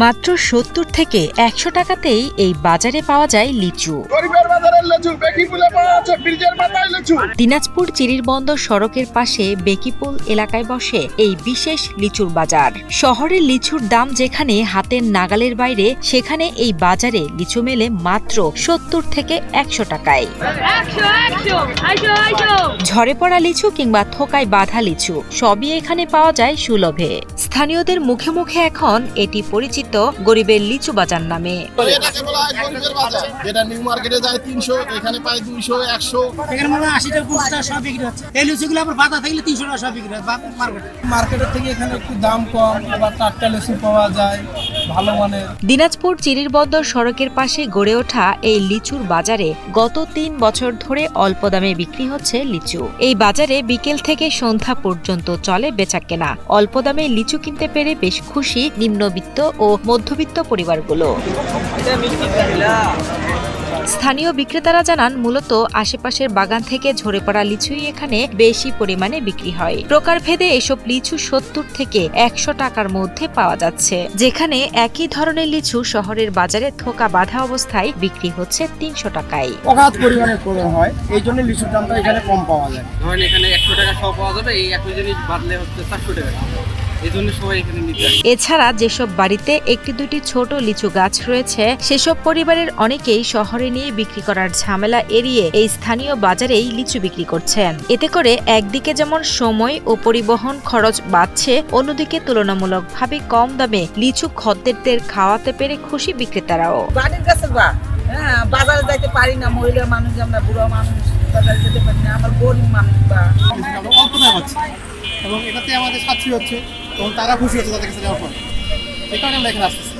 মাত্র ৭০ থেকে ১০০ টাকাতেই এই বাজারে পাওয়া যায় লিচু। দিনাজপুর চিরিরবন্দর সড়কের পাশে বেকিপুল এলাকায় বসে এই বিশেষ লিচুর বাজার। শহরের লিচুর দাম যেখানে হাতের নাগালের বাইরে, সেখানে এই বাজারে লিচু মেলে মাত্র ৭০ থেকে ১০০ টাকায়। ঝরে পড়া লিচু কিংবা থোকায় বাঁধা লিচু সবই এখানে পাওয়া যায় সুলভে। স্থানীয়দের মুখে মুখে এখন এটি পরিচিত গরিবের লিচু বাজার নামে। দিনাজপুর চিরিরবন্দর সড়কের পাশে গড়ে ওঠা এই লিচুর বাজারে গত ৩ বছর ধরে অল্প দামে বিক্রি হচ্ছে লিচু। এই বাজারে বিকেল থেকে সন্ধ্যা পর্যন্ত চলে বেচাকেনা। অল্প দামে লিচু কিনতে পেরে বেশ খুশি নিম্নবিত্ত ও মধ্যবিত্ত পরিবারগুলো। স্থানীয় বিক্রেতারা জানান, মূলত আশেপাশের বাগান থেকে ঝরে পড়া লিচুই এখানে বেশি পরিমাণে বিক্রি হয়। প্রকারভেদে এসব লিচু ৭০ থেকে ১০০ টাকার মধ্যে পাওয়া যাচ্ছে, যেখানে একই ধরনের লিচু শহরের বাজারে থোকা বাঁধা অবস্থায় বিক্রি হচ্ছে ৩০০ টাকায়। অগাধ পরিমাণে ফলন হয়, এই জন্য লিচুর দামটা এখানে কম পাওয়া যায়। ধরেন এখানে ১০০ টাকা সহ পাওয়া যাবে, এই একই জিনিস বাদলে হচ্ছে ৪০০ টাকা। এছাড়া যেসব বাড়িতে একটি দুটি ছোট লিচু গাছ রয়েছে, সেসব পরিবারের অনেকেই শহরে নিয়ে বিক্রি করার ঝামেলা এড়িয়ে এই স্থানীয় বাজারেই লিচু বিক্রি করছেন। এতে করে একদিকে যেমন সময় ও পরিবহন খরচ বাড়ছে, অন্যদিকে তুলনামূলকভাবে কম দামে লিচু খদ্দেরদের খাওয়াতে পেরে খুশি বিক্রেতারাও। বাড়ির কাছে বাজারে যাইতে পারি না, মহিলা মানুষ, আমরা বুড়ো মানুষ, বাজারে যেতে পারি না, আমার গরিব মানুষ এবং এটাতে আমাদের সাথী হচ্ছে এবং তারা খুশি হচ্ছে তাদের কাছে যাওয়ার পর। এই কারণে আমরা এখানে আসতেছি।